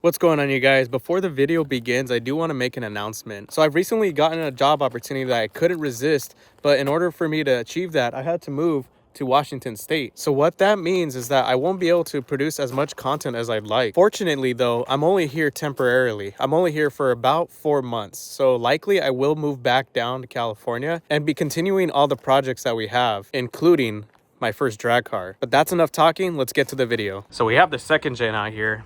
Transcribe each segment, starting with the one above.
What's going on, you guys? Before the video begins, I do want to make an announcement. So I've recently gotten a job opportunity that I couldn't resist, but in order for me to achieve that, I had to move to Washington State. So what that means is that I won't be able to produce as much content as I'd like. Fortunately though, I'm only here temporarily. I'm only here for about 4 months. So likely I will move back down to California and be continuing all the projects that we have, including my first drag car. But that's enough talking, let's get to the video. So we have the second gen out here.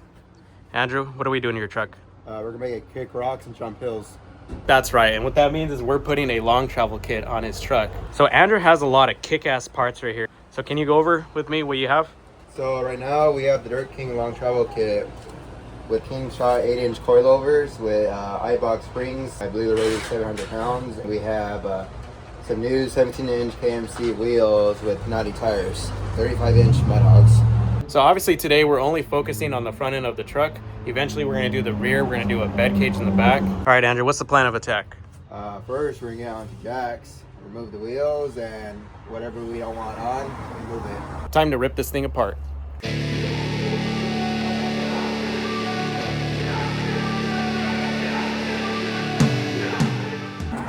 Andrew, what are we doing to your truck? We're gonna make it kick rocks and jump hills. That's right, and what that means is we're putting a long travel kit on his truck. So Andrew has a lot of kick-ass parts right here. So can you go over with me what you have? So right now we have the Dirt King long travel kit with King Shot 8-inch coilovers with I-box springs. I believe they're rated 700 pounds. We have some new 17-inch KMC wheels with Kanati Tires, 35-inch mud hogs. So obviously today we're only focusing on the front end of the truck. Eventually we're gonna do the rear, we're gonna do a bed cage in the back. All right, Andrew, what's the plan of attack? First, we're gonna get onto jacks, remove the wheels, and whatever we don't want on, remove it. Time to rip this thing apart.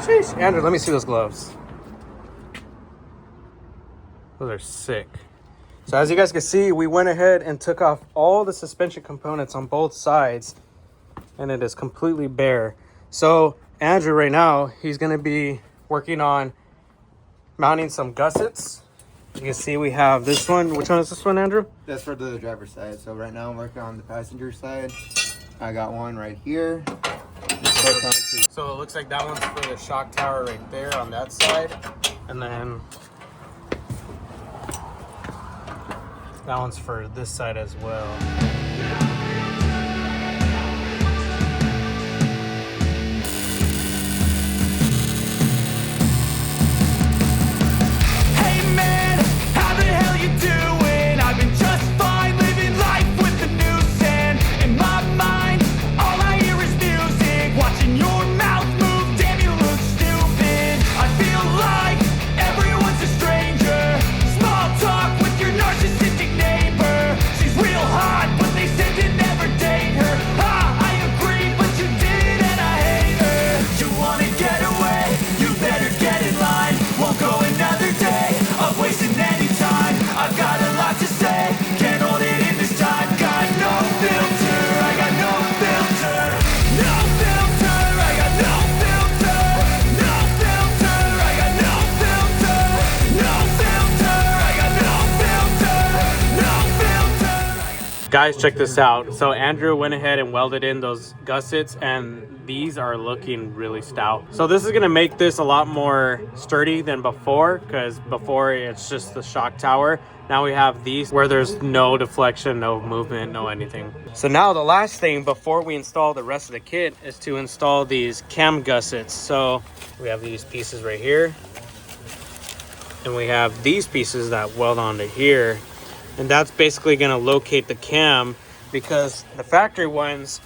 Sheesh. Andrew, let me see those gloves. Those are sick. So as you guys can see, we went ahead and took off all the suspension components on both sides, and it is completely bare. So Andrew right now, he's gonna be working on mounting some gussets. You can see we have this one. Which one is this one, Andrew? That's for the driver's side. So right now I'm working on the passenger side. I got one right here. So it looks like that one's for the shock tower right there on that side. And then that one's for this side as well. Hey man, how the hell you doing? I've been just fine, living life with the noose and in my mind, all I hear is music. Watching your mouth move, damn you look stupid. I feel like everyone's a stranger. Small talk with your narcissistic neighbor. She's real hot, but they said to never date her. I agree, but you did and I hate her. You wanna get away? You better get in line. Won't go another day of wasting any time. I've got a lot to say, can't hold it in this time. Got no filter, I got no filter. No filter, I got no filter. No filter, I got no filter. No filter, I got no filter. No filter. Guys, check this out. So Andrew went ahead and welded in those gussets, and these are looking really stout. So this is gonna make this a lot more sturdy than before, because before it's just the shock tower. Now we have these where there's no deflection, no movement, no anything. So now the last thing before we install the rest of the kit is to install these cam gussets. So we have these pieces right here, and we have these pieces that weld onto here. And that's basically gonna locate the cam, because the factory ones,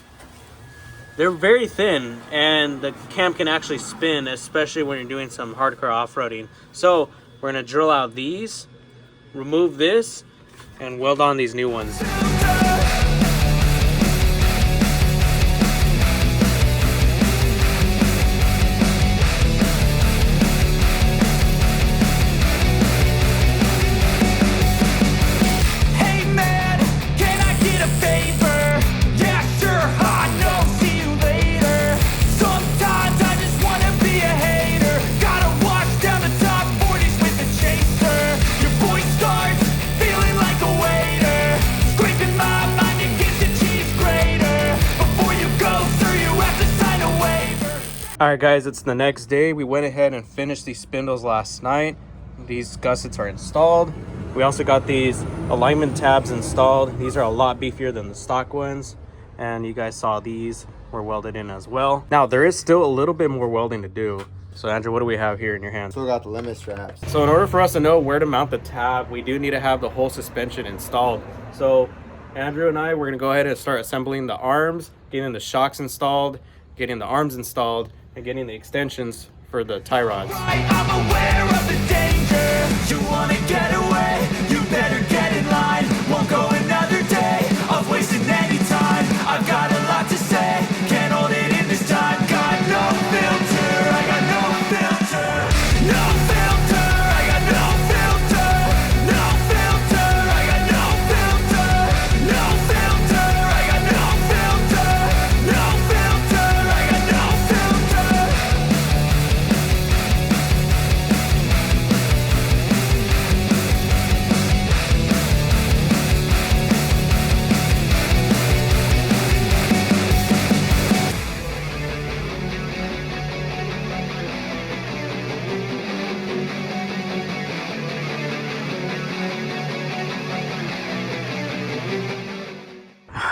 they're very thin and the cam can actually spin, especially when you're doing some hardcore off-roading. So we're gonna drill out these, remove this, and weld on these new ones. Hey man, can I get a favor? Yeah, sure, I know, see you later. Sometimes I just wanna be a hater. Gotta wash down the top 40s with a chaser. Your voice starts feeling like a waiter. Scraping my mind against a cheese grater. Before you go, sir, you have to sign a waiver. All right, guys, it's the next day. We went ahead and finished these spindles last night. These gussets are installed. We also got these alignment tabs installed. These are a lot beefier than the stock ones. And you guys saw these were welded in as well. Now, there is still a little bit more welding to do. So Andrew, what do we have here in your hand? So we got the limit straps. So in order for us to know where to mount the tab, we do need to have the whole suspension installed. So Andrew and I, we're gonna go ahead and start assembling the arms, getting the shocks installed, getting the arms installed, and getting the extensions for the tie rods. I'm aware of the danger. You wanna get away? You better get in line. Won't go another day of wasting any time. I've got a lot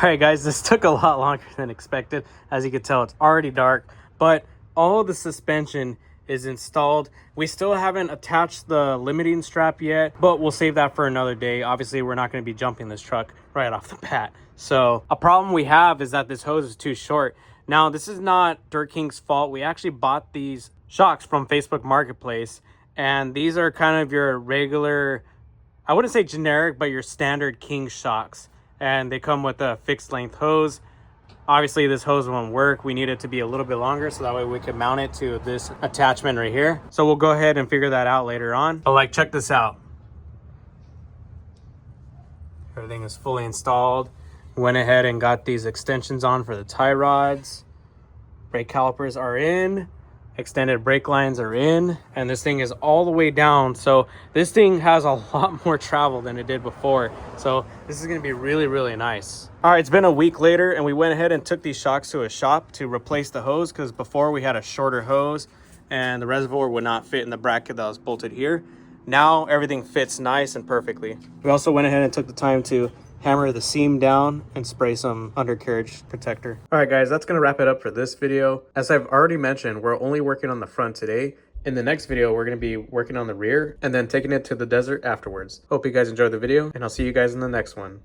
right, guys, this took a lot longer than expected. As you can tell, it's already dark, but all of the suspension is installed. We still haven't attached the limiting strap yet, but we'll save that for another day. Obviously, we're not going to be jumping this truck right off the bat. So a problem we have is that this hose is too short. Now, this is not Dirt King's fault. We actually bought these shocks from Facebook Marketplace, and these are kind of your regular, I wouldn't say generic, but your standard King shocks. And they come with a fixed length hose. Obviously, this hose won't work. We need it to be a little bit longer so that way we can mount it to this attachment right here. So we'll go ahead and figure that out later on. But like, check this out. Everything is fully installed. Went ahead and got these extensions on for the tie rods. Brake calipers are in. Extended brake lines are in, and this thing is all the way down. So this thing has a lot more travel than it did before. So this is going to be really, really nice. All right, it's been a week later, and we went ahead and took these shocks to a shop to replace the hose, because before we had a shorter hose and the reservoir would not fit in the bracket that was bolted here. Now everything fits nice and perfectly. We also went ahead and took the time to hammer the seam down and spray some undercarriage protector. All right, guys, that's gonna wrap it up for this video. As I've already mentioned, we're only working on the front today. In the next video, we're gonna be working on the rear and then taking it to the desert afterwards. Hope you guys enjoyed the video, and I'll see you guys in the next one.